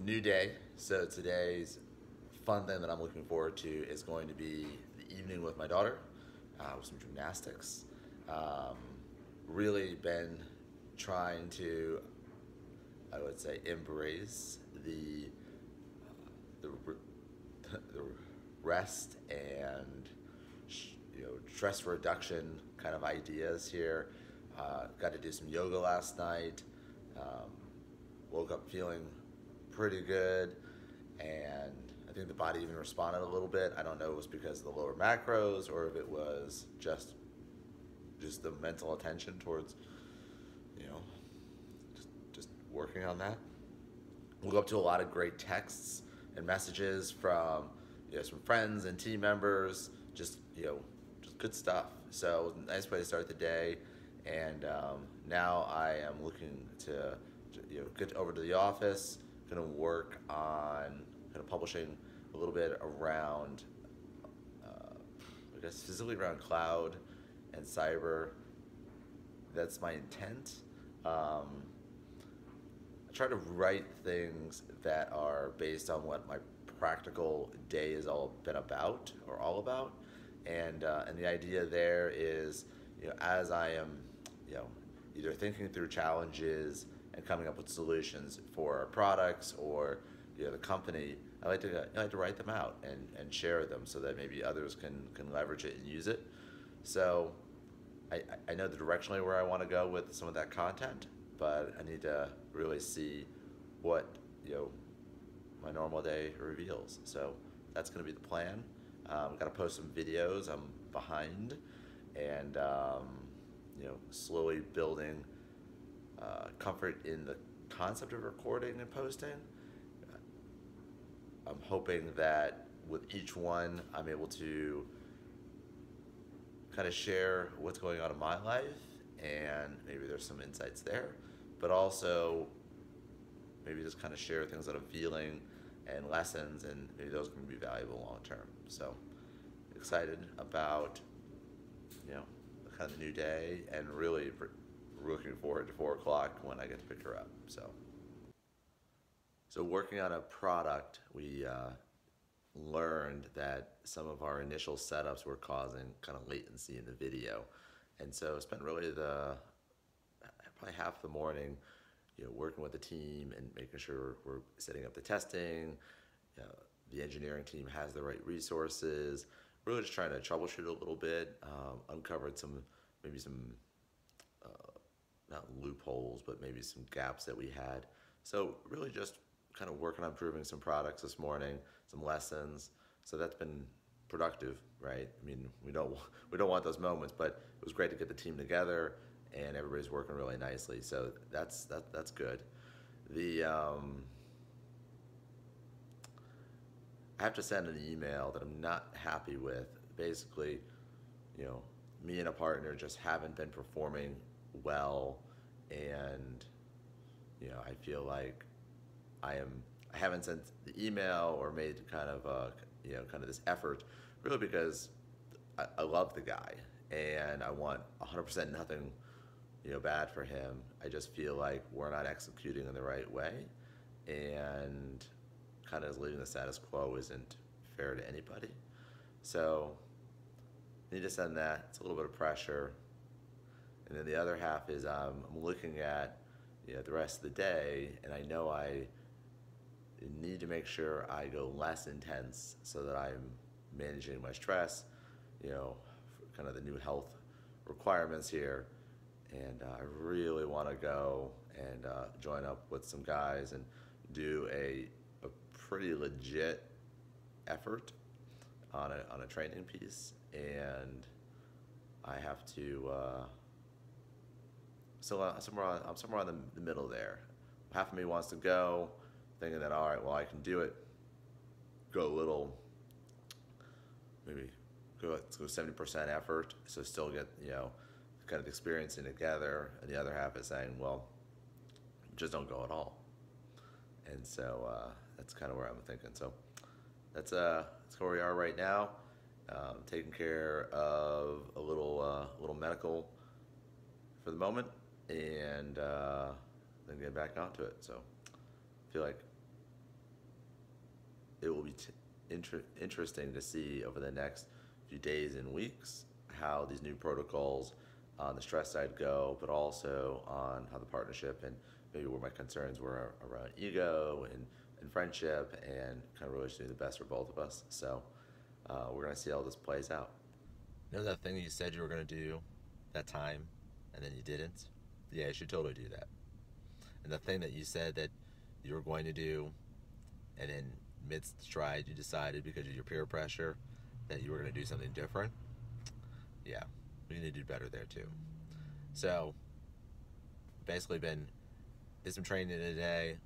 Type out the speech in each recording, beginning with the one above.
a new day. So today's fun thing that I'm looking forward to is going to be the evening with my daughter, with some gymnastics. Um, really been trying to, I would say, embrace the the rest and stress reduction kind of ideas here. Got to do some yoga last night. Um, Woke up feeling pretty good, and I think the body even responded a little bit. I don't know if it was because of the lower macros or if it was just the mental attention towards you know just working on that. We'll go up to a lot of great texts and messages from some friends and team members. Just good stuff. So nice way to start the day. And now I am looking to get over to the office. Going to work on kind of publishing a little bit around, I guess specifically around cloud and cyber. That's my intent. I try to write things that are based on what my practical day is all been about or all about, and the idea there is, as I am, you know, either thinking through challenges and coming up with solutions for our products or the company, I like to write them out and share them so that maybe others can leverage it and use it. So I know the directionally where I want to go with some of that content, but I need to really see what my normal day reveals. So that's going to be the plan. Got to post some videos. I'm behind, and slowly building comfort in the concept of recording and posting. I'm hoping that with each one, I'm able to kind of share what's going on in my life, and maybe there's some insights there, but also maybe just kind of share things that I'm feeling and lessons, and maybe those can be valuable long term. So excited about kind of the new day, and really looking forward to 4 o'clock when I get to pick her up. So working on a product, we learned that some of our initial setups were causing kind of latency in the video, and so I spent really probably half the morning working with the team and making sure we're setting up the testing. The engineering team has the right resources. Really just trying to troubleshoot a little bit. Uncovered maybe some not loopholes, but maybe some gaps that we had. So really just kind of working on improving some products this morning, some lessons. So that's been productive, right? I mean, we don't want those moments, but it was great to get the team together and everybody's working really nicely. So that's good. I have to send an email that I'm not happy with. Basically, me and a partner just haven't been performing well, and I feel like I haven't sent the email or made kind of this effort, really because I love the guy and I want 100% nothing bad for him. I just feel like we're not executing in the right way, and kind of leaving the status quo isn't fair to anybody. So I need to send that. It's a little bit of pressure. And then the other half is I'm looking at the rest of the day, and I know I need to make sure I go less intense so that I'm managing my stress, kind of the new health requirements here. And I really want to go and join up with some guys and do a pretty legit effort on a training piece. And I have to I'm somewhere on the middle there. Half of me wants to go, thinking that all right, well I can do it. Go a little, maybe let's go 70% effort, so still get kind of experiencing together. And the other half is saying, well, just don't go at all. And so that's kind of where I'm thinking. So that's where we are right now. Taking care of a little medical for the moment, and then get back onto it. So I feel like it will be interesting to see over the next few days and weeks how these new protocols on the stress side go, but also on how the partnership and maybe where my concerns were around ego and friendship and kind of really just doing the best for both of us. So we're going to see how this plays out. You know that thing you said you were going to do that time and then you didn't? Yeah, you should totally do that. And the thing that you said that you were going to do, and in mid stride you decided because of your peer pressure that you were going to do something different, yeah, we need to do better there too. So basically did some training today,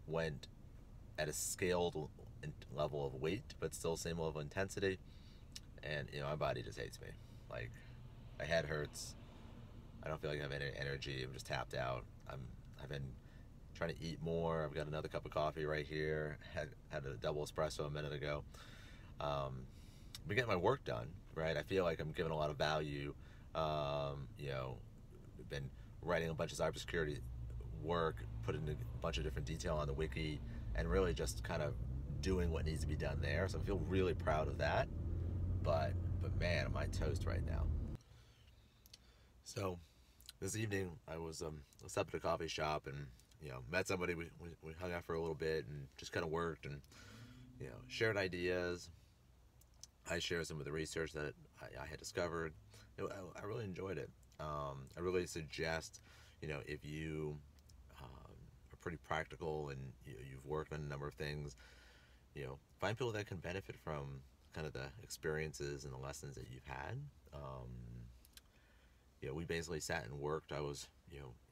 went at a scaled level of weight but still same level of intensity, and my body just hates me. Like, my head hurts, I don't feel like I have any energy, I'm just tapped out. I've been trying to eat more. I've got another cup of coffee right here. Had a double espresso a minute ago. Been getting my work done, right? I feel like I'm giving a lot of value. Been writing a bunch of cybersecurity work, putting a bunch of different detail on the wiki, and really just kind of doing what needs to be done there. So I feel really proud of that. But man, am I toast right now. So this evening I was up at a coffee shop and met somebody. We hung out for a little bit and just kind of worked and shared ideas. I shared some of the research that I had discovered. I really enjoyed it. I really suggest, if you are pretty practical and you've worked on a number of things, find people that can benefit from kind of the experiences and the lessons that you've had. We basically sat and worked. I was,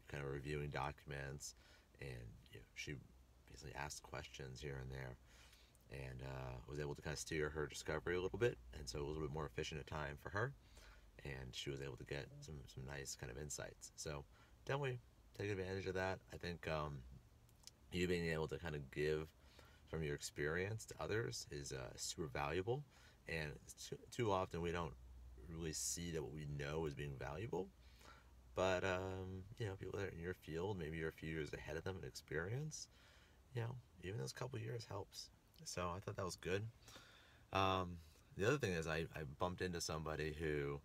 kind of reviewing documents, and she basically asked questions here and there, and was able to kind of steer her discovery a little bit, and so it was a little bit more efficient at time for her, and she was able to get some nice kind of insights. So definitely take advantage of that. I think you being able to kind of give from your experience to others is super valuable, and too often we don't really see that what we know is being valuable. But people that are in your field, maybe you're a few years ahead of them in experience, even those couple years helps. So I thought that was good. The other thing is I bumped into somebody who,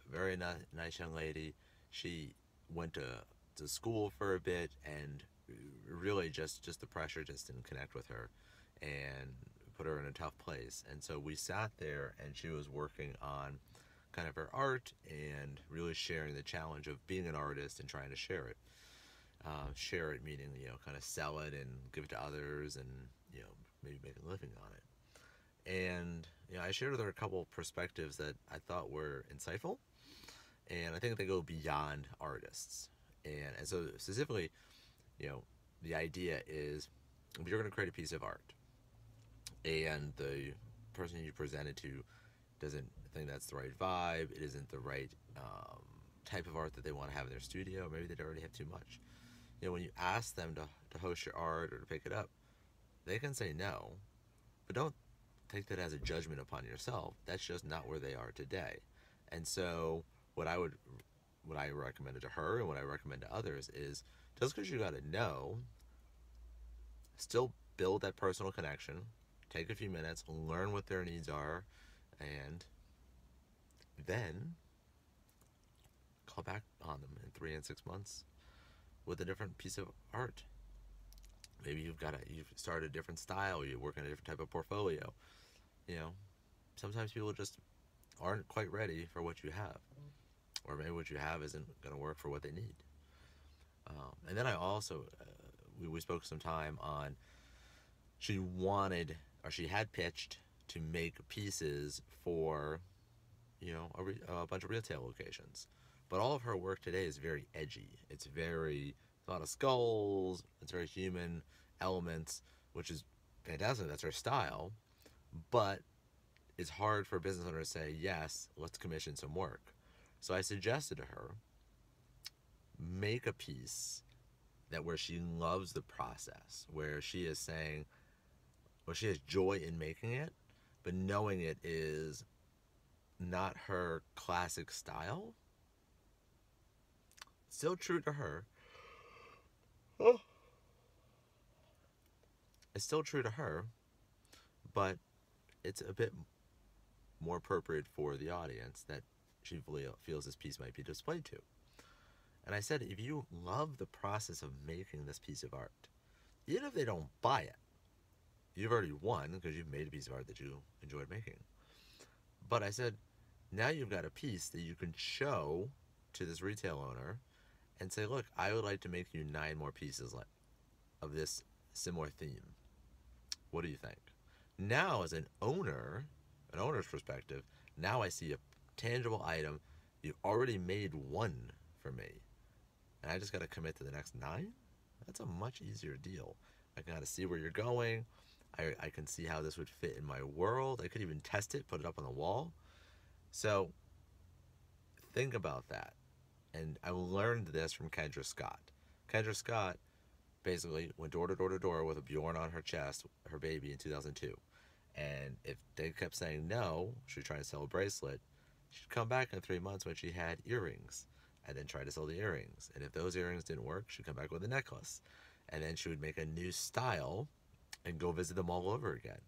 very nice young lady. She went to school for a bit, and really just the pressure just didn't connect with her and put her in a tough place. And so we sat there, and she was working on kind of her art and really sharing the challenge of being an artist and trying to share it. Share it meaning, kind of sell it and give it to others and, maybe make a living on it. And, I shared with her a couple of perspectives that I thought were insightful. And I think they go beyond artists. And so specifically, the idea is if you're going to create a piece of art and the person you present it to doesn't think that's the right vibe, it isn't the right type of art that they want to have in their studio, maybe they already have too much. When you ask them to host your art or to pick it up, they can say no, but don't take that as a judgment upon yourself. That's just not where they are today. And so what I recommended to her and what I recommend to others is just because you got to know, still build that personal connection, take a few minutes, learn what their needs are, and then call back on them in 3 and 6 months with a different piece of art. Maybe you've started a different style, you work in a different type of portfolio. Sometimes people just aren't quite ready for what you have, or maybe what you have isn't going to work for what they need. And then I also we spoke some time on, she had pitched to make pieces for a bunch of retail locations, but all of her work today is very edgy. It's a lot of skulls, it's very human elements, which is fantastic. That's her style, but it's hard for a business owner to say, yes, let's commission some work. So I suggested to her, make a piece where she loves the process, where she is saying, well, she has joy in making it, but knowing it is not her classic style. Still true to her, It's still true to her, but it's a bit more appropriate for the audience that she feels this piece might be displayed to. And I said, if you love the process of making this piece of art, even if they don't buy it, you've already won because you've made a piece of art that you enjoyed making. But I said, now you've got a piece that you can show to this retail owner and say, look, I would like to make you 9 more pieces of this similar theme. What do you think? Now, as an owner's perspective, now I see a tangible item. You've already made 1 for me, and I just got to commit to the next 9? That's a much easier deal. I can kind of see where you're going. I can see how this would fit in my world. I could even test it, put it up on the wall. So think about that. And I learned this from Kendra Scott. Kendra Scott basically went door to door to door with a Bjorn on her chest, her baby, in 2002. And if they kept saying no, she'd try to sell a bracelet. She'd come back in 3 months when she had earrings and then try to sell the earrings. And if those earrings didn't work, she'd come back with a necklace. And then she would make a new style and go visit them all over again.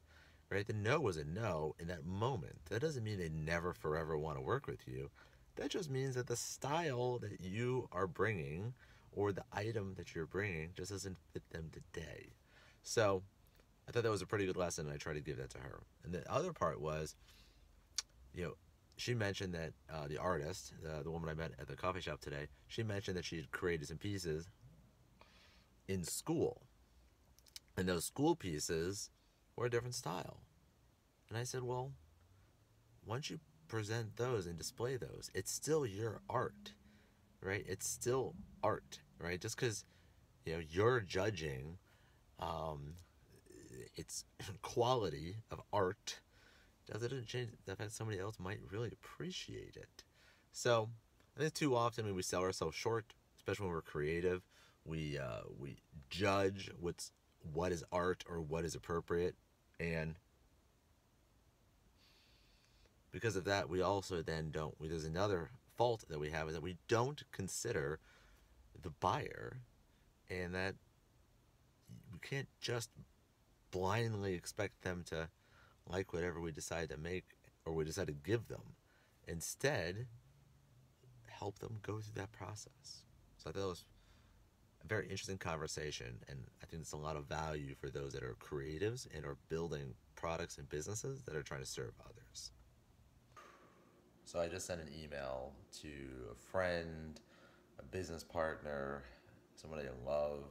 Right? The no was a no in that moment. That doesn't mean they never forever want to work with you. That just means that the style that you are bringing or the item that you're bringing just doesn't fit them today. So I thought that was a pretty good lesson, and I tried to give that to her. And the other part was, she mentioned that the artist, the woman I met at the coffee shop today, she mentioned that she had created some pieces in school. And those school pieces were a different style. And I said, well, once you present those and display those, it's still your art, right? It's still art, right? Just because you're judging its quality of art doesn't change the fact somebody else might really appreciate it. So I think too often when we sell ourselves short, especially when we're creative, we judge what is art or what is appropriate, and because of that, we also then don't. There's another fault that we have is that we don't consider the buyer, and that we can't just blindly expect them to like whatever we decide to make or we decide to give them. Instead, help them go through that process. So I thought it was a very interesting conversation, and I think it's a lot of value for those that are creatives and are building products and businesses that are trying to serve others. So I just sent an email to a friend, a business partner, somebody I love,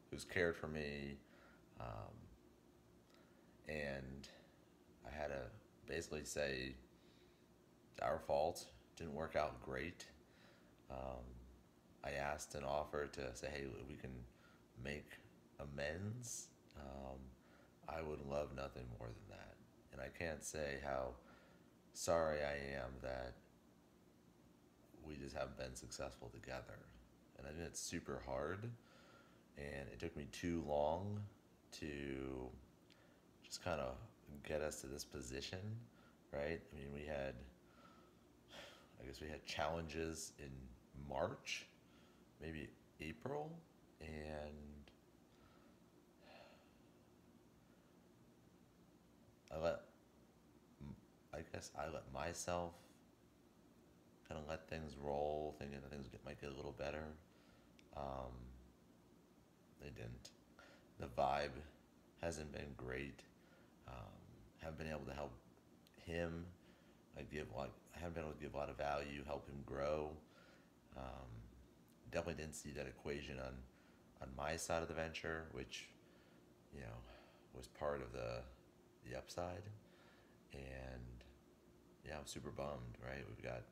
who's cared for me, and I had to basically say it's our fault. Didn't work out great. I asked and offered to say, hey, we can make amends. I would love nothing more than that. And I can't say how sorry I am that we just haven't been successful together. And I think it's super hard. And it took me too long to just kind of get us to this position, right? I mean, we had challenges in March, maybe April, and I let myself kind of let things roll, thinking that things might get a little better. They didn't. The vibe hasn't been great. Haven't been able to help him. I haven't been able to give a lot of value, help him grow. Definitely didn't see that equation on my side of the venture, which was part of the upside. And yeah, I'm super bummed, right? We've got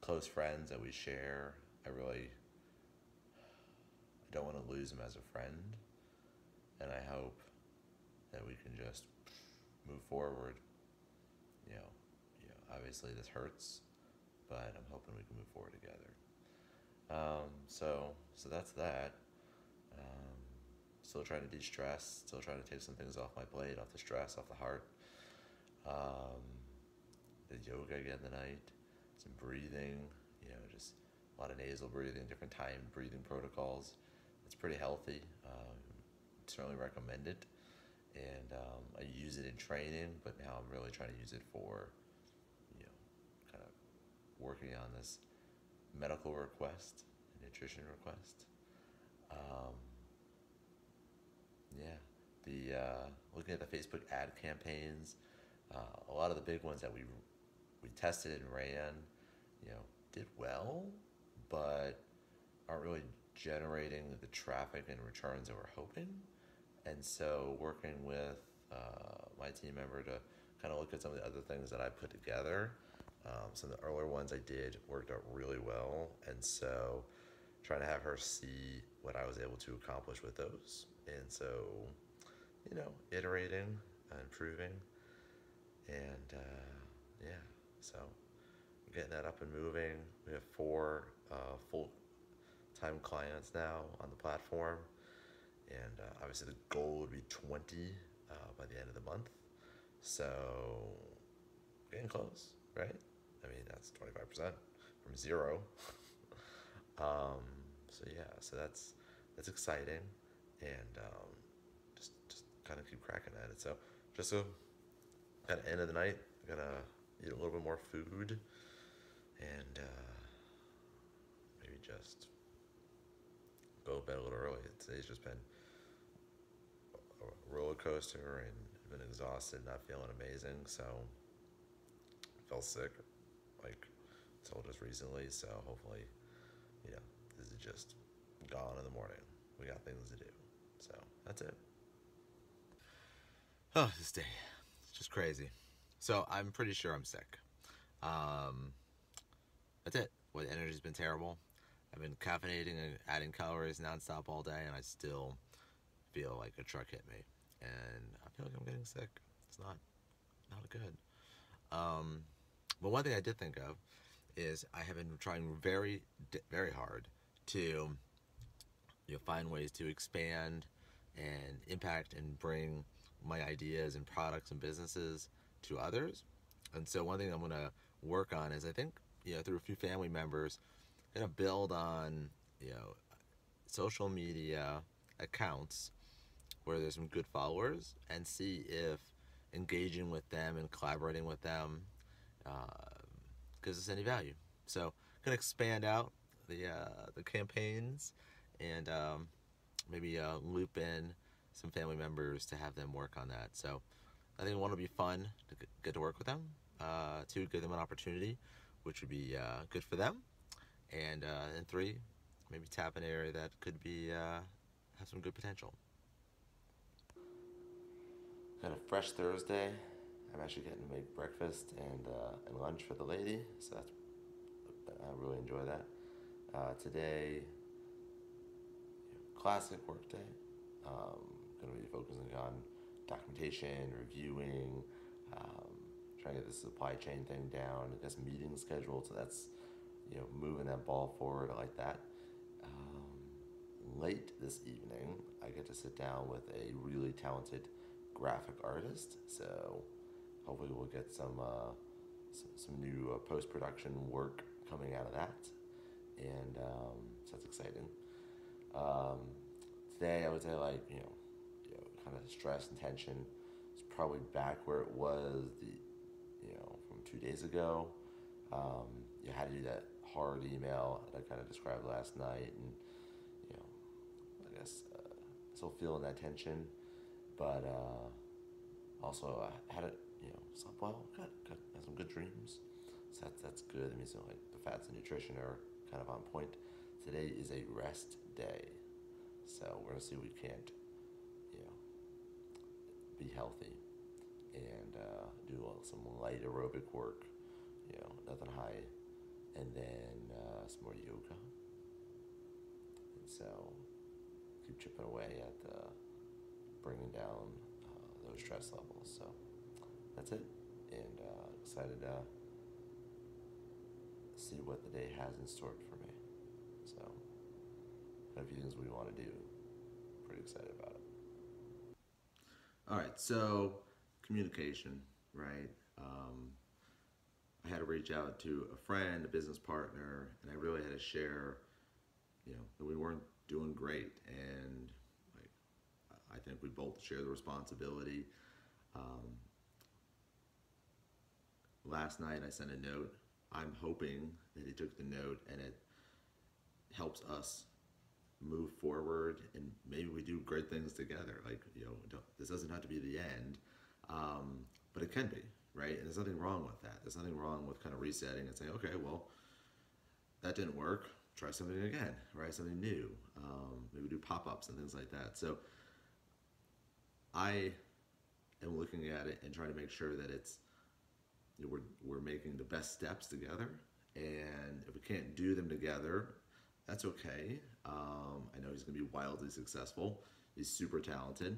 close friends that we share. I don't want to lose him as a friend, and I hope that we can just move forward. Obviously this hurts, but I'm hoping we can move forward together. So that's that. Still trying to de-stress, still trying to take some things off my plate, off the stress, off the heart. Did yoga again tonight, some breathing, just a lot of nasal breathing, different time breathing protocols. It's pretty healthy. Certainly recommend it. and I use it in training, but now I'm really trying to use it for, kind of working on this medical request, nutrition request. Um, yeah, the looking at the Facebook ad campaigns, a lot of the big ones that we tested and ran, did well, but aren't really generating the traffic and returns that we're hoping. And so, working with my team member to kind of look at some of the other things that I put together. Some of the earlier ones I did worked out really well, and so trying to have her see what I was able to accomplish with those. And so, iterating, improving, and yeah, so getting that up and moving. We have 4 full-time clients now on the platform, and obviously the goal would be 20 by the end of the month. So getting close, right? I mean, that's 25% from 0. um, so yeah, so that's exciting, and just kind of keep cracking at it. So just so at the end of the night, I'm gonna eat a little bit more food, and maybe just go to bed a little early. Today's just been a roller coaster, and been exhausted, not feeling amazing. So felt sick, like until just recently. So hopefully, this is just gone in the morning. We got things to do. So that's it. Oh, this day. It's just crazy. So I'm pretty sure I'm sick. Um, that's it. Well, the energy's been terrible. I've been caffeinating and adding calories nonstop all day, and I still feel like a truck hit me. And I feel like I'm getting sick. It's not good. Um, but one thing I did think of is I have been trying very, very hard to find ways to expand and impact and bring my ideas and products and businesses to others. And so one thing I'm going to work on is, I think, through a few family members, going to build on, social media accounts where there's some good followers, and see if engaging with them and collaborating with them gives us any value. So going to expand out the campaigns, and maybe loop in some family members to have them work on that. So I think one will be fun to get to work with them. 2, give them an opportunity, which would be good for them. And 3, maybe tap an area that could be have some good potential. Kind of fresh Thursday. I'm actually getting to make breakfast and lunch for the lady, so I really enjoy that. Today, classic work day. Going to be focusing on documentation, reviewing, trying to get the supply chain thing down. I got some meetings scheduled, so that's moving that ball forward. I like that. Late this evening, I get to sit down with a really talented graphic artist. So hopefully we'll get some new post production work coming out of that, and so that's exciting. Um, Today, I would say, like, kind of stress and tension is probably back where it was from 2 days ago. You had to do that hard email that I kind of described last night, and I guess still feeling that tension, but also I had it, slept well, got had some good dreams, so that's good. It means like the fats and nutrition are kind of on point. Today is a rest day. So we're gonna see if we can't, be healthy and do some light aerobic work, nothing high, and then some more yoga. And so keep chipping away at bringing down those stress levels. So that's it, and excited to see what the day has in store for me. So got a few things we want to do. Pretty excited about it. All right, so communication, right? I had to reach out to a friend, a business partner, and I really had to share, that we weren't doing great, and like I think we both share the responsibility. Um, Last night I sent a note. I'm hoping that he took the note and it helps us move forward, and maybe we do great things together. Like, this doesn't have to be the end, but it can be, right? And there's nothing wrong with that. There's nothing wrong with kind of resetting and saying, okay, well, that didn't work. Try something again, right? Something new. Maybe do pop-ups and things like that. So I am looking at it and trying to make sure that it's, we're making the best steps together. And if we can't do them together, that's okay. I know he's going to be wildly successful. He's super talented,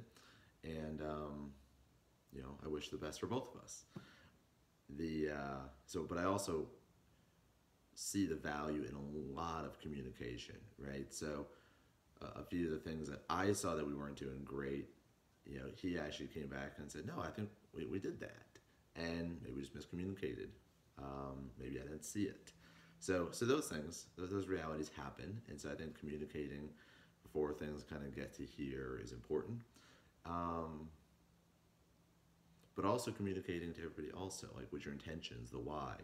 and I wish the best for both of us. But I also see the value in a lot of communication, right? So a few of the things that I saw that we weren't doing great, he actually came back and said, no, I think we did that, and maybe we just miscommunicated. Maybe I didn't see it. So those things, those realities happen, and so I think communicating before things kind of get to here is important. But also communicating to everybody also, like, what's your intentions, the why,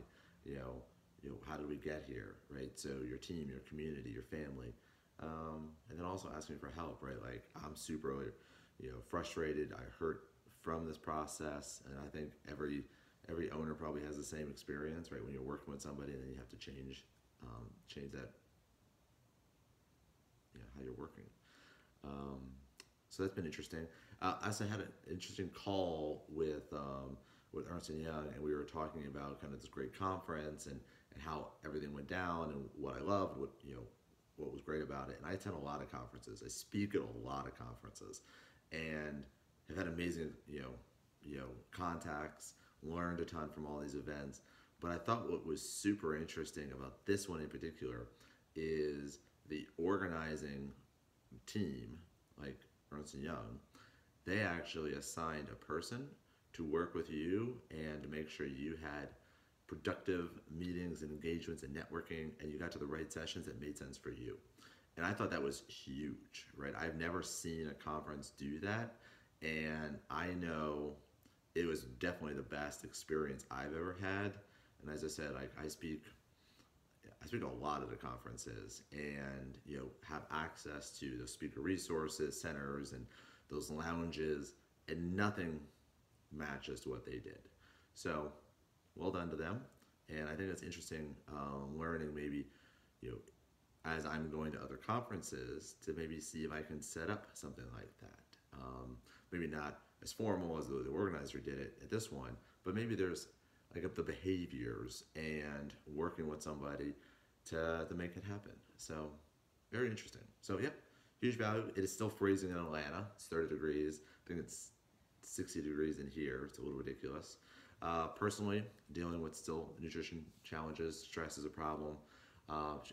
how did we get here, right? So your team, your community, your family, and then also asking for help, right? Like, I'm super, frustrated, I hurt from this process, and I think every owner probably has the same experience, right? When you're working with somebody and then you have to change that, how you're working. So that's been interesting. I also had an interesting call with Ernst & Young, and we were talking about kind of this great conference and how everything went down and what I loved, what was great about it. And I attend a lot of conferences. I speak at a lot of conferences, and have had amazing, contacts, learned a ton from all these events. But I thought what was super interesting about this one in particular is the organizing team, like Ernst & Young. They actually assigned a person to work with you and to make sure you had productive meetings and engagements and networking, and you got to the right sessions that made sense for you. And I thought that was huge, right? I've never seen a conference do that, and I know it was definitely the best experience I've ever had. And as I said, I speak at a lot of the conferences, and have access to the speaker resources centers and those lounges, and nothing matches to what they did. So well done to them. And I think it's interesting learning, maybe as I'm going to other conferences, to maybe see if I can set up something like that. Maybe not as formal as the organizer did it at this one, but maybe there's like the behaviors and working with somebody to make it happen. So very interesting. So yeah, huge value. It is still freezing in Atlanta. It's 30 degrees. I think it's 60 degrees in here. It's a little ridiculous. Personally, dealing with still nutrition challenges. Stress is a problem.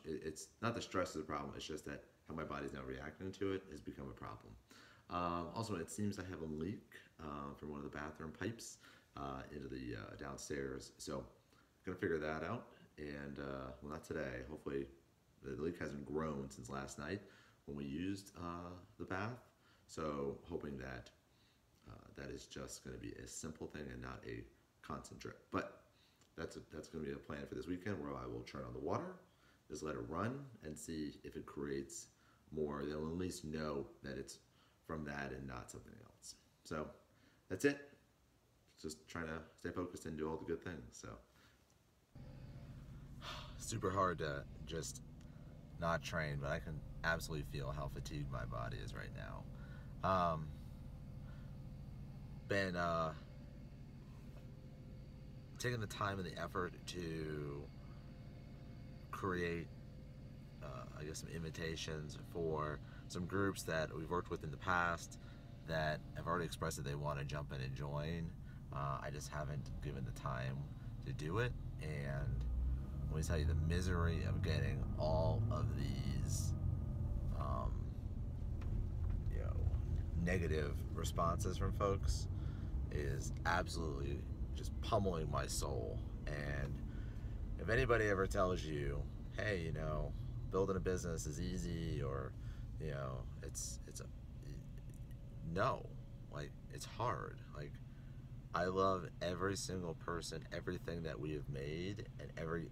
It's not the stress is a problem. It's just that how my body's now reacting to it has become a problem. Also, it seems I have a leak from one of the bathroom pipes into the downstairs. So, gonna figure that out. And well, not today. Hopefully, the leak hasn't grown since last night when we used the bath. So, hoping that that is just going to be a simple thing and not a constant drip. But that's going to be a plan for this weekend, where I will turn on the water, just let it run, and see if it creates more. They'll at least know that it's from that and not something else. So that's it. Just trying to stay focused and do all the good things. So super hard to just not train, but I can absolutely feel how fatigued my body is right now. Been taking the time and the effort to create some invitations for some groups that we've worked with in the past that have already expressed that they want to jump in and join. I just haven't given the time to do it, and let me tell you, the misery of getting all of these negative responses from folks is absolutely just pummeling my soul. And if anybody ever tells you, hey, building a business is easy, or it's no, like it's hard. Like I love every single person, everything that we have made, and every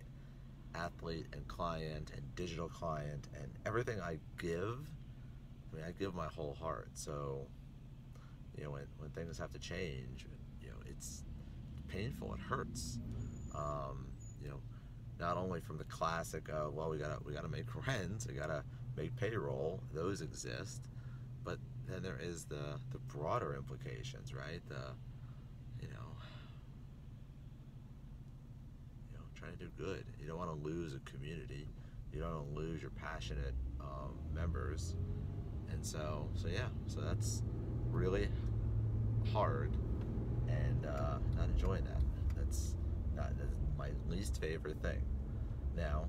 athlete and client and digital client and everything I give. I mean, I give my whole heart. So, when things have to change, it's painful. It hurts. Um, you know, Not only from the classic, well, we gotta make rent, we gotta make payroll. Those exist, but then there is the broader implications, right? You know, trying to do good. You don't want to lose a community. You don't want to lose your passionate members, and so yeah. So that's really hard, and not enjoying that. That's my least favorite thing. Now,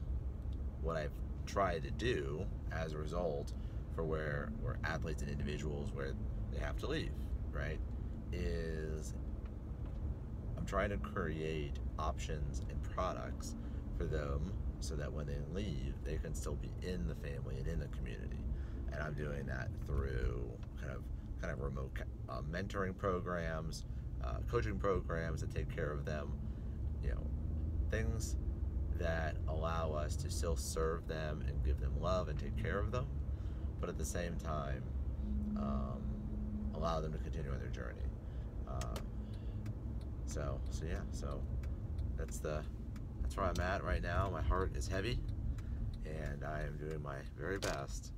what I've tried to do as a result for where athletes and individuals where they have to leave, right, is I'm trying to create options and products for them so that when they leave, they can still be in the family and in the community. And I'm doing that through kind of remote mentoring programs, coaching programs that take care of them. Things that allow us to still serve them and give them love and take care of them, but at the same time, um, allow them to continue on their journey. Uh, so that's where I'm at right now. My heart is heavy, and I am doing my very best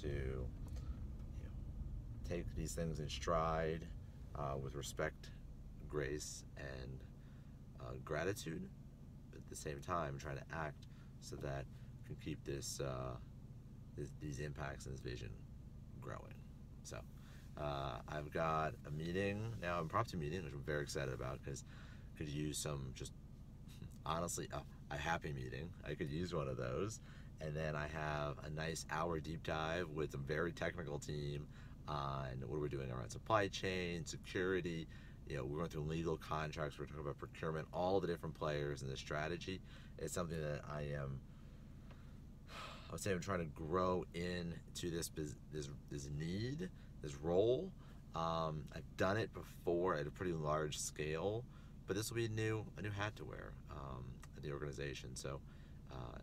to take these things in stride with respect, grace, and gratitude. But at the same time, trying to act so that we can keep these impacts and this vision growing. So I've got a meeting now, impromptu meeting, which I'm very excited about because I could use some just honestly a happy meeting. I could use one of those. And then I have a nice hour deep dive with a very technical team on what we're doing around supply chain, security. We're going through legal contracts. We're talking about procurement, all the different players in the strategy. It's something that I would say I'm trying to grow into this need, this role. I've done it before at a pretty large scale, but this will be a new hat to wear at the organization. So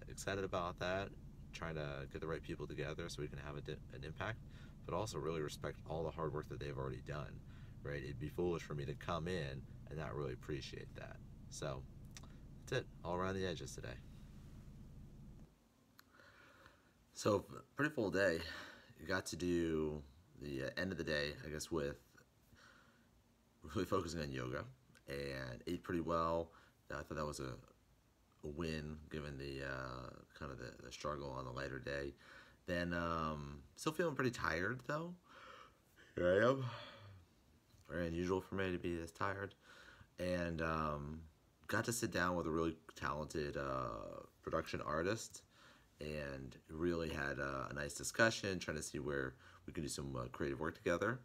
excited about that. Trying to get the right people together so we can have an impact, but also really respect all the hard work that they've already done. Right? It'd be foolish for me to come in and not really appreciate that. So that's it. All around the edges today. So pretty full day. You got to do the end of the day, I guess, with really focusing on yoga, and ate pretty well. I thought that was a win given the kind of the struggle on the lighter day. Then still feeling pretty tired though. Here I am. Very unusual for me to be this tired, and got to sit down with a really talented production artist, and really had a nice discussion, trying to see where we could do some creative work together.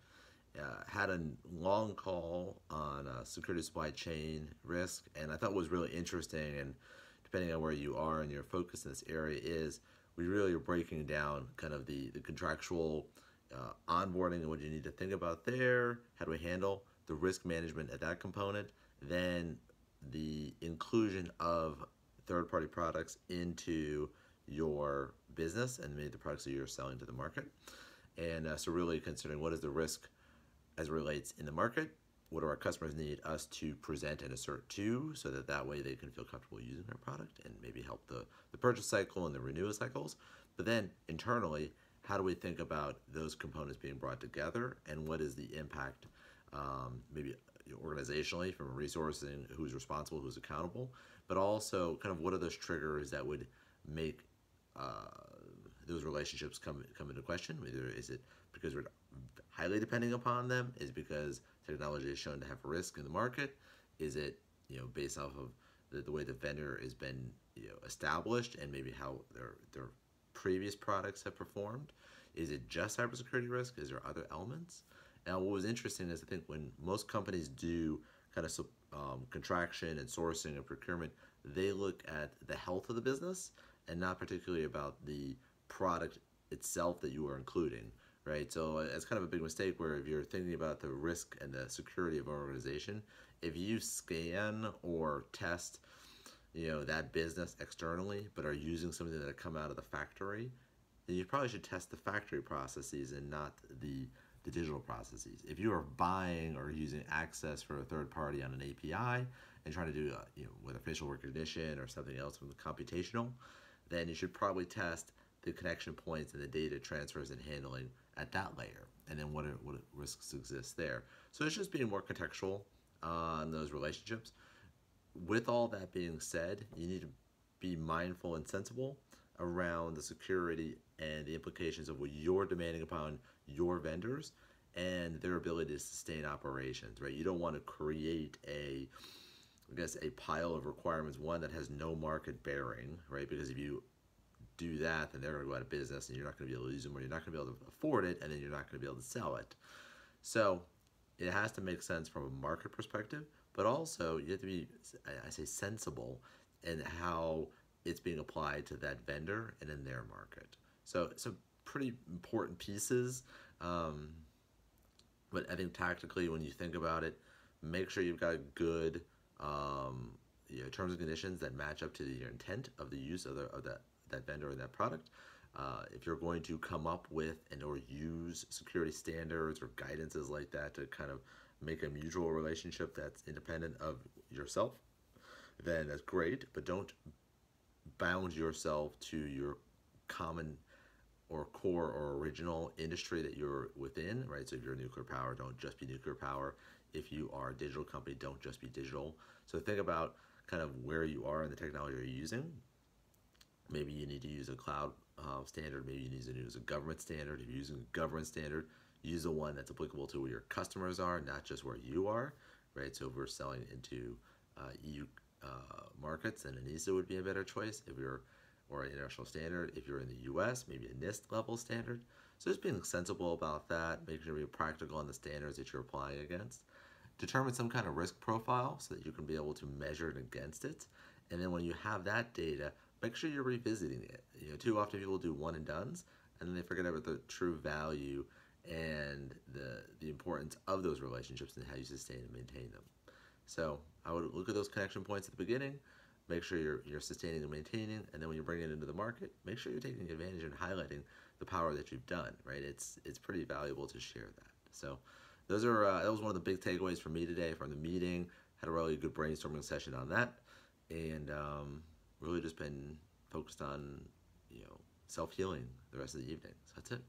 Had a long call on security supply chain risk, and I thought what was really interesting, and depending on where you are and your focus in this area, is we really are breaking down kind of the contractual onboarding and what you need to think about there, how do we handle the risk management at that component, then the inclusion of third-party products into your business and maybe the products that you're selling to the market. And so really considering what is the risk as it relates in the market, what do our customers need us to present and assert to, so that way they can feel comfortable using our product and maybe help the purchase cycle and the renewal cycles. But then internally, how do we think about those components being brought together, and what is the impact maybe organizationally from resourcing, who's responsible, who's accountable, but also kind of what are those triggers that would make those relationships come into question. Either is it because we're highly depending upon them? Is it because technology is shown to have risk in the market? Is it based off of the way the vendor has been established and maybe how their previous products have performed? Is it just cybersecurity risk? Is there other elements? Now, what was interesting is I think when most companies do kind of contraction and sourcing and procurement, they look at the health of the business and not particularly about the product itself that you are including, right? So it's kind of a big mistake where if you're thinking about the risk and the security of an organization, if you scan or test, that business externally, but are using something that come out of the factory, then you probably should test the factory processes and not the digital processes. If you are buying or using access for a third party on an API and trying to do, whether facial recognition or something else from the computational, then you should probably test the connection points and the data transfers and handling at that layer, and then what risks exist there. So it's just being more contextual on those relationships. With all that being said, you need to be mindful and sensible around the security and the implications of what you're demanding upon your vendors and their ability to sustain operations, right? You don't want to create a pile of requirements, one that has no market bearing, right? Because if you do that, then they're going to go out of business and you're not going to be able to use them, or you're not going to be able to afford it, and then you're not going to be able to sell it. So it has to make sense from a market perspective, but also you have to be, I say, sensible in how it's being applied to that vendor and in their market. So some pretty important pieces, but I think tactically when you think about it, make sure you've got good terms and conditions that match up to your intent of the use of that vendor and that product. If you're going to come up with or use security standards or guidances like that to kind of make a mutual relationship that's independent of yourself, then that's great, but don't bound yourself to your common or core or original industry that you're within, right? So if you're nuclear power, don't just be nuclear power. If you are a digital company, don't just be digital. So think about kind of where you are in the technology you're using. Maybe you need to use a cloud standard. Maybe you need to use a government standard. If you're using a government standard, use the one that's applicable to where your customers are, not just where you are, right? So if we're selling into EU markets, then a NISA would be a better choice. Or an international standard. If you're in the US, maybe a NIST level standard. So just being sensible about that, making sure you're practical on the standards that you're applying against. Determine some kind of risk profile so that you can be able to measure it against it. And then when you have that data, make sure you're revisiting it. Too often people do one and dones, and then they forget about the true value and the importance of those relationships and how you sustain and maintain them. So I would look at those connection points at the beginning, make sure you're sustaining and maintaining, and then when you're bringing it into the market, make sure you're taking advantage and highlighting the power that you've done, right? It's pretty valuable to share that. So that was one of the big takeaways for me today from the meeting. Had a really good brainstorming session on that, and really just been focused on self-healing the rest of the evening. So that's it.